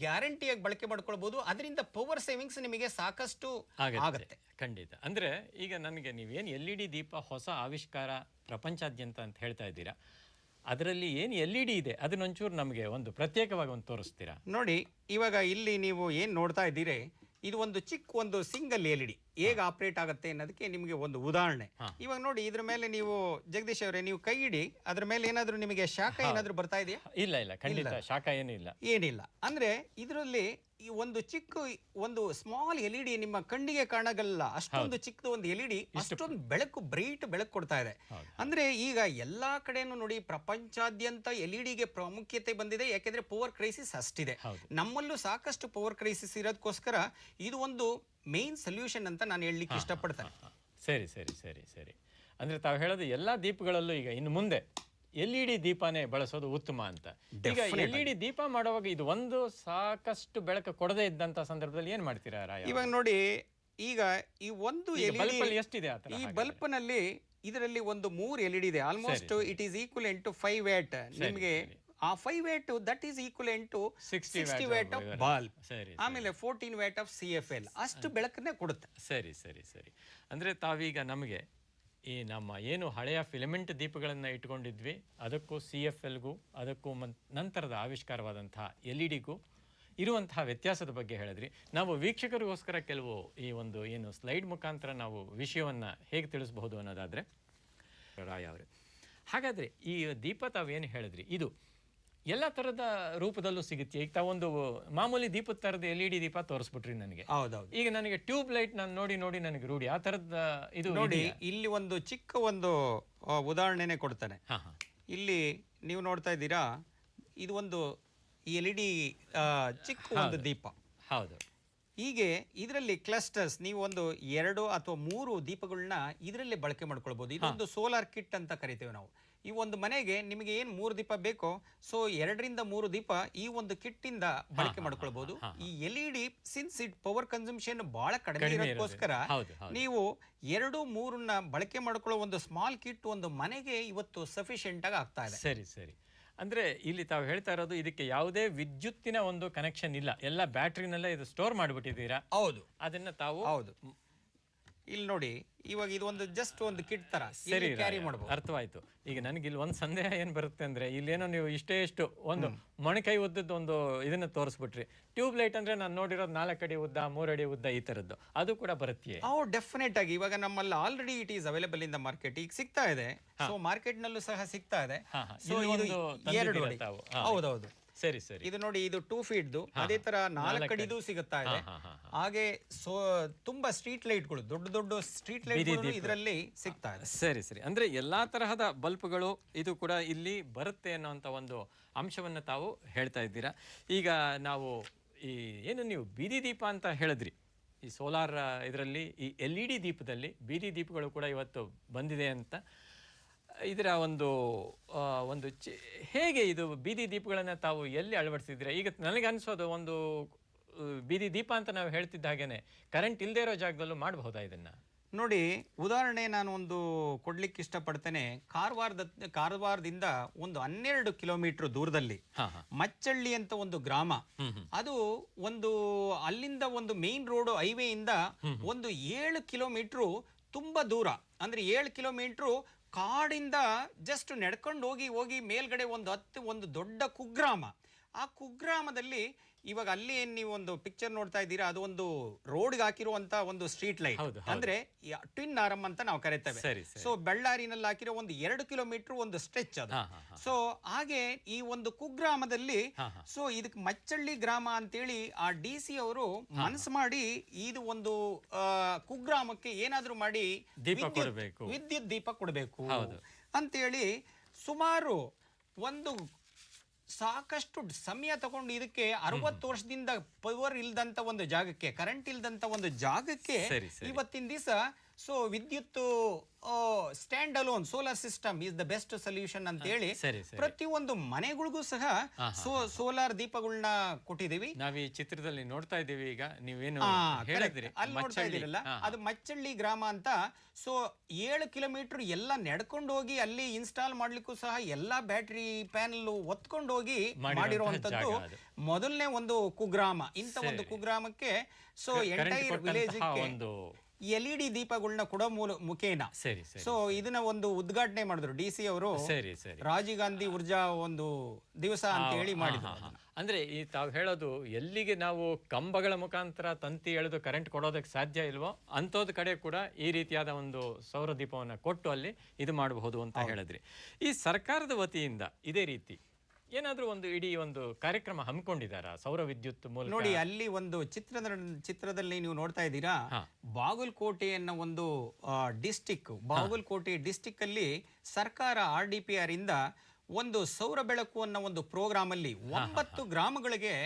ಗ್ಯಾರಂಟಿಯಾಗಿ ಬಳಕೆ ಮಾಡ್ಕೊಳ್ಬಹುದು. ಅದರಿಂದ ಪವರ್ ಸೇವಿಂಗ್ಸ್ ನಿಮಗೆ ಸಾಕಷ್ಟು ಆಗುತ್ತೆ. ಖಂಡಿತ. ಅಂದ್ರೆ ಈಗ ನನಗೆ ನೀವೇನು LED ದೀಪ ಹೊಸ ಆವಿಷ್ಕಾರ ಪ್ರಪಂಚಾದ್ಯಂತ ಅಂತ ಹೇಳ್ತಾ ಇದ್ದೀರಾ, ಅದರಲ್ಲಿ ಏನು LED ಇದೆ ಅದನ್ನೊಂಚೂರು ನಮಗೆ ಒಂದು ಪ್ರತ್ಯೇಕವಾಗಿ ಒಂದು ತೋರಿಸ್ತೀರಾ? ನೋಡಿ, ಇವಾಗ ಇಲ್ಲಿ ನೀವು ಏನು ನೋಡ್ತಾ ಇದ್ದೀರಿ, ಇದು ಒಂದು ಚಿಕ್ಕ ಒಂದು ಸಿಂಗಲ್ LED ಹೇಗೆ ಆಪರೇಟ್ ಆಗುತ್ತೆ ಅನ್ನೋದಕ್ಕೆ ನಿಮಗೆ ಒಂದು ಉದಾಹರಣೆ. ಇವಾಗ ನೋಡಿ, ಇದ್ರ ಮೇಲೆ ನೀವು ಜಗದೀಶ್ ಅವರೇ ನೀವು ಕೈ ಇಡಿ, ಅದ್ರ ಮೇಲೆ ಏನಾದ್ರೂ ನಿಮಗೆ ಶಾಖ ಏನಾದ್ರೂ ಬರ್ತಾ ಇದೆಯಾ? ಇಲ್ಲ, ಖಂಡಿತ ಶಾಖ ಏನಿಲ್ಲ. ಅಂದ್ರೆ ಇದರಲ್ಲಿ ಈ ಒಂದು ಚಿಕ್ಕ ಒಂದು ಸ್ಮಾಲ್ LED ನಿಮ್ಮ ಕಣ್ಣಿಗೆ ಕಾಣಗಲ್ಲ ಅಷ್ಟೊಂದು ಚಿಕ್ಕದು ಒಂದು LED ಅಷ್ಟೊಂದು ಬ್ರೈಟ್ ಬೆಳಕು ಕೊಡ್ತಾ ಇದೆ. ಅಂದ್ರೆ ಈಗ ಎಲ್ಲಾ ಕಡೆನೂ ನೋಡಿ ಪ್ರಪಂಚಾದ್ಯಂತ LEDಗೆ ಪ್ರಾಮುಖ್ಯತೆ ಬಂದಿದೆ. ಯಾಕೆಂದ್ರೆ ಪವರ್ ಕ್ರೈಸಿಸ್ ಅಷ್ಟಿದೆ. ನಮ್ಮಲ್ಲೂ ಸಾಕಷ್ಟು ಪವರ್ ಕ್ರೈಸಿಸ್ ಇರೋದಕ್ಕೋಸ್ಕರ ಇದು ಒಂದು ಮೇನ್ ಸೊಲ್ಯೂಷನ್ ಅಂತ ನಾನು ಹೇಳಲಿಕ್ಕೆ ಇಷ್ಟಪಡ್ತೇನೆ. ಸರಿ. ಅಂದ್ರೆ ತಾವು ಹೇಳೋದು ಎಲ್ಲಾ ದೀಪಗಳಲ್ಲೂ ಈಗ ಇನ್ನು ಮುಂದೆ LED ದೀಪನೇ ಬಳಸೋದು ಉತ್ತಮ ಅಂತ. ಈಗ LED ದೀಪ ಮಾಡುವಾಗ ಇದು ಒಂದು ಸಾಕಷ್ಟು ಬೆಳಕು ಕೊಡದೇ ಇದ್ದಂತ ಸಂದರ್ಭದಲ್ಲಿ ಏನ್ ಮಾಡ್ತೀರಾ ರಾಯ? ಇವಾಗ ನೋಡಿ, ಈಗ ಈ ಒಂದು LED ಎಷ್ಟಿದೆ ಈ ಬಲ್ಪ್ ನಲ್ಲಿ ಇದರಲ್ಲಿ ಒಂದು 3 LED ಇದೆ. Almost it is equivalent to 5 watt. ನಿಮಗೆ ಆ 5 watt that is equivalent to 60 watt of bulb. ಆಮೇಲೆ 14 ವ್ಯಾಟ್ ಆಫ್ CFL ಅಷ್ಟು ಬೆಳಕನ್ನೇ ಕೊಡುತ್ತೆ. ಸರಿ. ಅಂದ್ರೆ ತಾವೀಗ ನಮಗೆ ಈ ನಮ್ಮ ಏನು ಹಳೆಯ ಫಿಲಮೆಂಟ್ ದೀಪಗಳನ್ನು ಇಟ್ಕೊಂಡಿದ್ವಿ ಅದಕ್ಕೂ CFLಗೂ ಅದಕ್ಕೂ ನಂತರದ ಆವಿಷ್ಕಾರವಾದಂತಹ LEDಗೂ ಇರುವಂತಹ ವ್ಯತ್ಯಾಸದ ಬಗ್ಗೆ ಹೇಳಿದ್ರಿ. ನಾವು ವೀಕ್ಷಕರಿಗೋಸ್ಕರ ಕೆಲವು ಈ ಒಂದು ಏನು ಸ್ಲೈಡ್ ಮುಖಾಂತರ ನಾವು ವಿಷಯವನ್ನು ಹೇಗೆ ತಿಳಿಸಬಹುದು ಅನ್ನೋದಾದರೆ, ರಾಯ ಅವರೇ, ಹಾಗಾದರೆ ಈ ದೀಪ ತಾವೇನು ಹೇಳಿದ್ರಿ ಇದು ಎಲ್ಲ ಥರದ ರೂಪದಲ್ಲೂ ಸಿಗುತ್ತೆ. ಈಗ ತಾವೊಂದು ಮಾಮೂಲಿ ದೀಪದ ಥರದ LED ದೀಪ ತೋರಿಸ್ಬಿಟ್ರಿ ನನಗೆ. ಹೌದೌದು. ಈಗ ನನಗೆ ಟ್ಯೂಬ್ ಲೈಟ್ ನಾನು ನೋಡಿ ನನಗೆ ರೂಢಿ ಆ ಥರದ ಇದು ನೋಡಿ. ಇಲ್ಲಿ ಒಂದು ಚಿಕ್ಕ ಒಂದು ಉದಾಹರಣೆನೇ ಕೊಡ್ತಾನೆ. ಇಲ್ಲಿ ನೀವು ನೋಡ್ತಾ ಇದ್ದೀರಾ, ಇದು ಒಂದು LED ಚಿಕ್ಕ ಒಂದು ದೀಪ. ಹೌದು. ಹೀಗೆ ಇದರಲ್ಲಿ ಕ್ಲಸ್ಟರ್ಸ್ ನೀವು ಒಂದು 2 ಅಥವಾ 3 ದೀಪಗಳನ್ನ ಇದರಲ್ಲೇ ಬಳಕೆ ಮಾಡ್ಕೊಳ್ಬಹುದು. ಇದೊಂದು ಸೋಲಾರ್ ಕಿಟ್ ಅಂತ ಕರಿತೇವೆ ನಾವು. ಈ ಒಂದು ಮನೆಗೆ ನಿಮಗೆ ಏನು 3 ದೀಪ ಬೇಕೋ, ಸೊ 2 ರಿಂದ 3 ದೀಪ ಈ ಒಂದು ಕಿಟ್ ಇಂದ ಬಳಕೆ ಮಾಡ್ಕೊಳ್ಬಹುದು. ಈ LED since it power consumption ಬಹಳ ಕಡಿಮೆ ಇರೋದಕ್ಕೋಸ್ಕರ ನೀವು 2-3 ಬಳಕೆ ಮಾಡ್ಕೊಳ್ಳೋ ಒಂದು ಸ್ಮಾಲ್ ಕಿಟ್ ಒಂದು ಮನೆಗೆ ಇವತ್ತು ಸಫಿಶಿಯೆಂಟ್ ಆಗಿ ಆಗ್ತಾ ಇದೆ. ಸರಿ. ಅಂದ್ರೆ ಇಲ್ಲಿ ತಾವು ಹೇಳ್ತಾ ಇರೋದು ಇದಕ್ಕೆ ಯಾವುದೇ ವಿದ್ಯುತ್ತಿನ ಒಂದು ಕನೆಕ್ಷನ್ ಇಲ್ಲ, ಎಲ್ಲ ಬ್ಯಾಟ್ರಿನಲ್ಲೇ ಇದು ಸ್ಟೋರ್ ಮಾಡಿಬಿಟ್ಟಿದ್ದೀರಾ? ಹೌದು. ಅದನ್ನ ತಾವು ಇಲ್ಲಿ ನೋಡಿ, ಇವಾಗ ಇದು ಒಂದು ಜಸ್ಟ್ ಒಂದು ಕಿಟ್ ತರ ಕ್ಯಾರಿ ಮಾಡಬಹುದು. ಅರ್ಥವಾಯ್ತು. ಈಗ ನನಗೆ ಇಲ್ಲಿ ಒಂದು ಸಂದೇಹ ಏನ್ ಬರುತ್ತೆ ಅಂದ್ರೆ, ಇಲ್ಲೇನೋ ನೀವು ಇಷ್ಟು ಒಂದು ಮೊಣಕೈ ಉದ್ದದ್ದು ಒಂದು ಇದನ್ನ ತೋರಿಸ್ಬಿಟ್ರಿ. ಟ್ಯೂಬ್ ಲೈಟ್ ಅಂದ್ರೆ ನಾನು ನೋಡಿರೋದು 4 ಅಡಿ ಉದ್ದ, 3 ಅಡಿ ಉದ್ದ ಈ ತರದ್ದು, ಅದು ಕೂಡ ಬರುತ್ತೆ? ಡೆಫಿನೆಟ್ ಆಗಿ. ಇವಾಗ ನಮ್ಮಲ್ಲಿ already it is available in the market. ಈಗ ಸಿಗ್ತಾ ಇದೆ. ಸೊ ಮಾರ್ಕೆಟ್ ನಲ್ಲೂ ಸಹ ಸಿಗ್ತಾ ಇದೆ. ಸೊ ಇದು 2 ಅಡಿ. ಹೌದೌದು. ಸರಿ. ಇದು ನೋಡಿ, ಇದು 2 ಫೀಟ್ ಅದೇ ತರ 4 ಅಡಿದು ಸಿಗುತ್ತಾ ಇದೆ. ಹಾಗೆ ತುಂಬಾ ಸ್ಟ್ರೀಟ್ ಲೈಟ್ಗಳು, ದೊಡ್ಡ ಸ್ಟ್ರೀಟ್ ಲೈಟ್ ಇದರಲ್ಲಿ ಸಿಗ್ತಾ ಇದೆ. ಸರಿ. ಅಂದ್ರೆ ಎಲ್ಲಾ ತರಹದ ಬಲ್ಬ್ಗಳು ಇದು ಕೂಡ ಇಲ್ಲಿ ಬರುತ್ತೆ ಅನ್ನೋಂಥ ಒಂದು ಅಂಶವನ್ನು ತಾವು ಹೇಳ್ತಾ ಇದ್ದೀರಾ. ಈಗ ನಾವು ಈ ಏನು ನೀವು ಬೀದಿ ದೀಪ ಅಂತ ಹೇಳಿದ್ರಿ, ಈ ಸೋಲಾರ್ ಇದರಲ್ಲಿ ಈ LED ದೀಪದಲ್ಲಿ ಬೀದಿ ದೀಪಗಳು ಕೂಡ ಇವತ್ತು ಬಂದಿದೆ ಅಂತ. ಇದರ ಒಂದು ಒಂದು ಹೇಗೆ ಇದು ಬೀದಿ ದೀಪಗಳನ್ನು ತಾವು ಎಲ್ಲಿ ಅಳವಡಿಸಿದ್ದೀರಾ? ಈಗ ನನಗೆ ಅನಿಸೋದು ಒಂದು ಬೀದಿ ದೀಪ ಅಂತ ನಾವು ಹೇಳ್ತಿದ್ದ ಹಾಗೇನೆ ಕರೆಂಟ್ ಇಲ್ಲದೆ ಇರೋ ಜಾಗದಲ್ಲೂ ಮಾಡಬಹುದಾ ಇದನ್ನ? ನೋಡಿ, ಉದಾಹರಣೆ ನಾನು ಒಂದು ಕೊಡ್ಲಿಕ್ಕೆ ಇಷ್ಟಪಡ್ತೇನೆ. ಕಾರವಾರದಿಂದ ಒಂದು 12 ಕಿಲೋಮೀಟರ್ ದೂರದಲ್ಲಿ ಮಚ್ಚಳ್ಳಿ ಅಂತ ಒಂದು ಗ್ರಾಮ. ಅದು ಒಂದು ಅಲ್ಲಿಂದ ಒಂದು ಮೇನ್ ರೋಡ್ ಹೈವೇ ಇಂದ ಒಂದು 7 ಕಿಲೋಮೀಟರ್ ತುಂಬಾ ದೂರ, ಅಂದ್ರೆ 7 ಕಿಲೋಮೀಟರ್ ಕಾಡಿಂದ ಜಸ್ಟ್ ನಡ್ಕೊಂಡು ಹೋಗಿ ಹೋಗಿ ಮೇಲ್ಗಡೆ ಒಂದು ದೊಡ್ಡ ಕುಗ್ರಾಮ. ಆ ಕುಗ್ರಾಮದಲ್ಲಿ ಇವಾಗ ಅಲ್ಲಿ ಏನ್ ನೀವು ಒಂದು ಪಿಕ್ಚರ್ ನೋಡ್ತಾ ಇದ್ದೀರಾ, ಅದು ಒಂದು ರೋಡ್ಗೆ ಹಾಕಿರುವಂತ ಒಂದು ಸ್ಟ್ರೀಟ್ ಲೈಟ್, ಅಂದ್ರೆ ಟ್ವಿನ್ ಆರಮ್ ಅಂತ ನಾವು ಕರಿತೇವೆ. ಸೊ ಬಳ್ಳಾರಿನಲ್ಲಿ ಹಾಕಿರೋ ಒಂದು 2 ಕಿಲೋಮೀಟರ್ ಒಂದು ಸ್ಟ್ರೆಚ್ ಅದು. ಸೊ ಹಾಗೆ ಈ ಒಂದು ಕುಗ್ರಾಮದಲ್ಲಿ, ಸೊ ಇದಕ್ಕೆ ಮಚ್ಚಳ್ಳಿ ಗ್ರಾಮ ಅಂತೇಳಿ ಆ DC ಅವರು ಮನಸ್ಸು ಮಾಡಿ ಇದು ಒಂದು ಕುಗ್ರಾಮಕ್ಕೆ ಏನಾದ್ರೂ ಮಾಡಿ ವಿದ್ಯುತ್ ದೀಪ ಕೊಡಬೇಕು ಅಂತೇಳಿ ಸುಮಾರು ಒಂದು ಸಾಕಷ್ಟು ಸಮಯ ತಗೊಂಡು ಇದಕ್ಕೆ 60 ವರ್ಷದಿಂದ ಪವರ್ ಇಲ್ದಂತ ಒಂದು ಜಾಗಕ್ಕೆ, ಕರೆಂಟ್ ಇಲ್ದಂತ ಒಂದು ಜಾಗಕ್ಕೆ ಇವತ್ತಿನ ದಿವಸ ಸೊ ವಿದ್ಯುತ್ stand alone solar system is the best solution ಅಂತ ಹೇಳಿ ಪ್ರತಿಯೊಂದು ಮನೆಗಳಿಗೂ ಸಹ ಸೋಲಾರ್ ದೀಪಗಳನ್ನ ಕೊಟ್ಟಿದ್ದೀವಿ. ನಾವು ಈ ಚಿತ್ರದಲ್ಲಿ ನೋಡ್ತಾ ಇದ್ದೀವಿ. ಈಗ ನೀವೇನು ಅಲ್ಲಿ ನೋಡ್ತಾ ಇದ್ದೀರಲ್ಲ, ಅದು ಮಚ್ಚಳ್ಳಿ ಗ್ರಾಮ ಅಂತ. ಸೊ 7 ಕಿಲೋಮೀಟರ್ ಎಲ್ಲ ನಡ್ಕೊಂಡು ಹೋಗಿ ಅಲ್ಲಿ ಇನ್ಸ್ಟಾಲ್ ಮಾಡ್ಲಿಕ್ಕೂ ಸಹ ಎಲ್ಲಾ ಬ್ಯಾಟ್ರಿ ಪ್ಯಾನಲ್ ಒತ್ಕೊಂಡು ಹೋಗಿ ಮಾಡಿರುವಂತದ್ದು ಮೊದಲನೇ ಒಂದು ಕುಗ್ರಾಮ. ಇಂತ ಒಂದು ಕುಗ್ರಾಮಕ್ಕೆ ಸೊ ಎಂಟೈರ್ ವಿಲೇಜ್ LED ದೀಪಗಳನ್ನ ಕೊಡೋ ಮುಖೇನ ಸೊ ಇದನ್ನ ಒಂದು ಉದ್ಘಾಟನೆ ಮಾಡಿದ್ರು DC ಅವರು. ರಾಜೀವ್ ಗಾಂಧಿ ಊರ್ಜಾ ಒಂದು ದಿವಸ ಅಂತ ಹೇಳಿ ಮಾಡಿದ್ರು. ಅಂದ್ರೆ ಈ ತಾವು ಹೇಳೋದು ಎಲ್ಲಿಗೆ ನಾವು ಕಂಬಗಳ ಮುಖಾಂತರ ತಂತಿ ಎಳೆದು ಕರೆಂಟ್ ಕೊಡೋದಕ್ಕೆ ಸಾಧ್ಯ ಇಲ್ವೋ ಅಂಥದ್ ಕಡೆ ಕೂಡ ಈ ರೀತಿಯಾದ ಒಂದು ಸೌರ ದೀಪವನ್ನ ಕೊಟ್ಟು ಅಲ್ಲಿ ಇದು ಮಾಡಬಹುದು ಅಂತ ಹೇಳಿದ್ರಿ. ಈ ಸರ್ಕಾರದ ವತಿಯಿಂದ ಇದೇ ರೀತಿ ಏನಾದ್ರೂ ಒಂದು ಇಡೀ ಒಂದು ಕಾರ್ಯಕ್ರಮ ಹಮ್ಮಿಕೊಂಡಿದ್ದಾರಾ ಸೌರ ವಿದ್ಯುತ್ ಮೂಲಕ? ನೋಡಿ, ಅಲ್ಲಿ ಒಂದು ಚಿತ್ರದಲ್ಲಿ ನೀವು ನೋಡ್ತಾ ಇದ್ದೀರಾ, ಬಾಗಲಕೋಟೆ ಅನ್ನೋ ಒಂದು ಡಿಸ್ಟಿಕ್, ಬಾಗಲಕೋಟೆ ಡಿಸ್ಟಿಕ್ ಅಲ್ಲಿ ಸರ್ಕಾರ RDPR ಇಂದ ಒಂದು ಸೌರ ಬೆಳಕು ಅನ್ನೋ ಒಂದು ಪ್ರೋಗ್ರಾಮ್ ಅಲ್ಲಿ 9 ಗ್ರಾಮಗಳಿಗೆ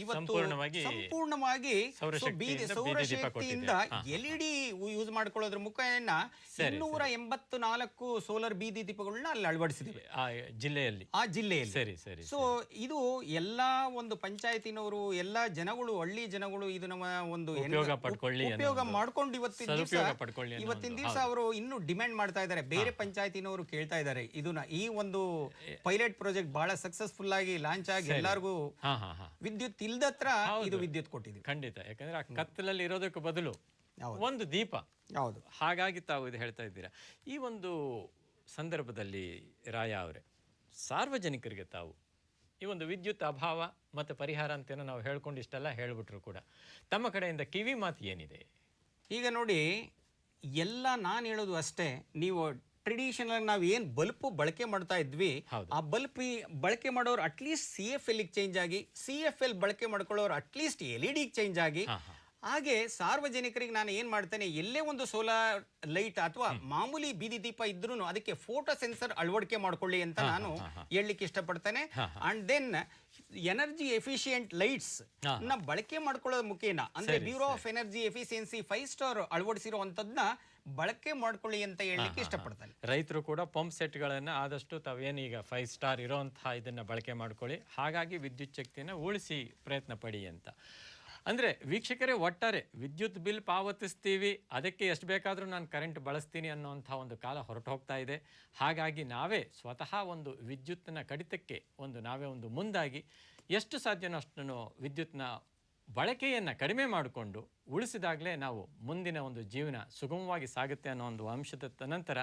ಇವತ್ತು ಸಂಪೂರ್ಣವಾಗಿ ಸೌರಶಕ್ತಿಯಿಂದ LED ಯೂಸ್ ಮಾಡ್ಕೊಳ್ಳೋದ್ರ ಮುಖೇನ 284 ಸೋಲಾರ್ ಬೀದಿ ದೀಪಗಳನ್ನ ಅಲ್ಲಿ ಅಳವಡಿಸಿದ್ದೀವಿ ಆ ಜಿಲ್ಲೆಯಲ್ಲಿ. ಸೊ ಇದು ಎಲ್ಲಾ ಒಂದು ಪಂಚಾಯತಿನವರು, ಎಲ್ಲಾ ಜನಗಳು, ಹಳ್ಳಿ ಜನಗಳು ಇದನ್ನ ಒಂದು ಉಪಯೋಗ ಮಾಡ್ಕೊಂಡು ಇವತ್ತಿನ ದಿವಸ ಅವರು ಇನ್ನು ಡಿಮ್ಯಾಂಡ್ ಮಾಡ್ತಾ ಇದ್ದಾರೆ. ಬೇರೆ ಪಂಚಾಯತಿನವರು ಕೇಳ್ತಾ ಇದ್ದಾರೆ ಇದನ್ನ. ಈ ಒಂದು ಪೈಲಟ್ ಪ್ರಾಜೆಕ್ಟ್ ಬಹಳ ಸಕ್ಸಸ್ಫುಲ್ ಆಗಿ ಲಾಂಚ್ ಆಗಿ ಎಲ್ಲರಿಗೂ ವಿದ್ಯುತ್ ಇಲ್ದತ್ರ ಇದು ವಿದ್ಯುತ್ ಕೊಟ್ಟಿದ್ದೀವಿ. ಖಂಡಿತ, ಯಾಕಂದ್ರೆ ಆ ಕತ್ತಲಲ್ಲಿ ಇರೋದಕ್ಕೆ ಬದಲು ಒಂದು ದೀಪ. ಹೌದು, ಹಾಗಾಗಿ ತಾವು ಇದು ಹೇಳ್ತಾ ಇದ್ದೀರಾ. ಈ ಒಂದು ಸಂದರ್ಭದಲ್ಲಿ ರಾಯ ಅವರೇ, ಸಾರ್ವಜನಿಕರಿಗೆ ತಾವು ಈ ಒಂದು ವಿದ್ಯುತ್ ಅಭಾವ ಮತ್ತು ಪರಿಹಾರ ಅಂತೇನೋ ನಾವು ಹೇಳ್ಕೊಂಡು ಇಷ್ಟೆಲ್ಲ ಹೇಳ್ಬಿಟ್ರು ಕೂಡ ತಮ್ಮ ಕಡೆಯಿಂದ ಕಿವಿ ಮಾತು ಏನಿದೆ? ಈಗ ನೋಡಿ, ಎಲ್ಲ ನಾನು ಹೇಳೋದು ಅಷ್ಟೇ. ನೀವು ಟ್ರೆಡಿಷನಲ್ ನಾವು ಏನು ಬಲ್ಪ್ ಬಳಕೆ ಮಾಡ್ತಾ ಇದ್ವಿ, ಆ ಬಲ್ಪ್ ಬಳಕೆ ಮಾಡೋರು ಅಟ್ಲೀಸ್ಟ್ CFL ಚೇಂಜ್ ಆಗಿ, CFL ಬಳಕೆ ಮಾಡ್ಕೊಳ್ಳೋರು ಅಟ್ಲೀಸ್ಟ್ LED ಚೇಂಜ್ ಆಗಿ. ಹಾಗೆ ಸಾರ್ವಜನಿಕರಿಗೆ ನಾನು ಏನ್ ಮಾಡ್ತೇನೆ, ಎಲ್ಲೇ ಒಂದು ಸೋಲಾರ್ ಲೈಟ್ ಅಥವಾ ಮಾಮೂಲಿ ಬೀದಿ ದೀಪ ಇದ್ರೂ ಅದಕ್ಕೆ ಫೋಟೋ ಸೆನ್ಸರ್ ಅಳವಡಿಕೆ ಮಾಡ್ಕೊಳ್ಳಿ ಅಂತ ನಾನು ಹೇಳಲಿಕ್ಕೆ ಇಷ್ಟಪಡ್ತೇನೆ. And then energy efficient lights ನ ಬಳಕೆ ಮಾಡ್ಕೊಳ್ಳೋದ್ ಮುಖೇನ, ಅಂದ್ರೆ bureau of energy efficiency 5 star ಅಳವಡಿಸಿರುವಂತದ್ನ ಬಳಕೆ ಮಾಡ್ಕೊಳ್ಳಿ ಅಂತ ಹೇಳಲಿಕ್ಕೆ ಇಷ್ಟಪಡ್ತಾರೆ. ರೈತರು ಕೂಡ ಪಂಪ್ ಸೆಟ್ಗಳನ್ನ ಆದಷ್ಟು ತಾವೇನೀಗ 5 ಸ್ಟಾರ್ ಇರೋಂತಹ ಇದನ್ನ ಬಳಕೆ ಮಾಡ್ಕೊಳ್ಳಿ, ಹಾಗಾಗಿ ವಿದ್ಯುತ್ ಶಕ್ತಿಯನ್ನು ಉಳಿಸಿ ಪ್ರಯತ್ನ ಪಡಿ ಅಂತ. ಅಂದರೆ ವೀಕ್ಷಕರೇ, ಒಟ್ಟಾರೆ ವಿದ್ಯುತ್ ಬಿಲ್ ಪಾವತಿಸ್ತೀವಿ, ಅದಕ್ಕೆ ಎಷ್ಟು ಬೇಕಾದರೂ ನಾನು ಕರೆಂಟ್ ಬಳಸ್ತೀನಿ ಅನ್ನೋಂಥ ಒಂದು ಕಾಲ ಹೊರಟು ಹೋಗ್ತಾ ಇದೆ. ಹಾಗಾಗಿ ನಾವೇ ಸ್ವತಃ ಒಂದು ವಿದ್ಯುತ್ತಿನ ಕಡಿತಕ್ಕೆ ನಾವೇ ಒಂದು ಮುಂದಾಗಿ ಎಷ್ಟು ಸಾಧ್ಯನೋ ಅಷ್ಟನ್ನು ವಿದ್ಯುತ್ನ ಬಳಕೆಯನ್ನು ಕಡಿಮೆ ಮಾಡಿಕೊಂಡು ಉಳಿಸಿದಾಗಲೇ ನಾವು ಮುಂದಿನ ಒಂದು ಜೀವನ ಸುಗಮವಾಗಿ ಸಾಗುತ್ತೆ ಅನ್ನೋ ಒಂದು ಅಂಶದ ನಂತರ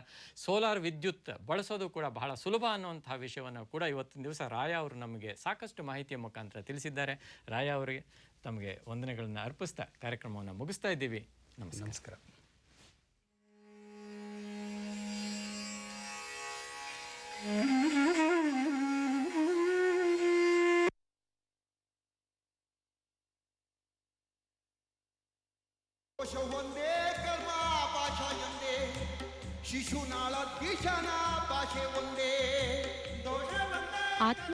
ಸೋಲಾರ್ ವಿದ್ಯುತ್ ಬಳಸೋದು ಕೂಡ ಬಹಳ ಸುಲಭ ಅನ್ನುವಂಥ ವಿಷಯವನ್ನು ಕೂಡ ಇವತ್ತಿನ ದಿವಸ ರಾಯ ಅವರು ನಮಗೆ ಸಾಕಷ್ಟು ಮಾಹಿತಿಯ ಮುಖಾಂತರ ತಿಳಿಸಿದ್ದಾರೆ. ರಾಯ ಅವರಿಗೆ ತಮಗೆ ವಂದನೆಗಳನ್ನು ಅರ್ಪಿಸ್ತಾ ಕಾರ್ಯಕ್ರಮವನ್ನು ಮುಗಿಸ್ತಾ ಇದ್ದೀವಿ. ನಮಸ್ಕಾರ. ಒಂದೇ ಕರ್ಮ ಭಾಷಾ ಎಂದೇ ಶಿಶುನಾಳ ದಿಶಾನ ಭಾಷೆ ಒಂದೇ.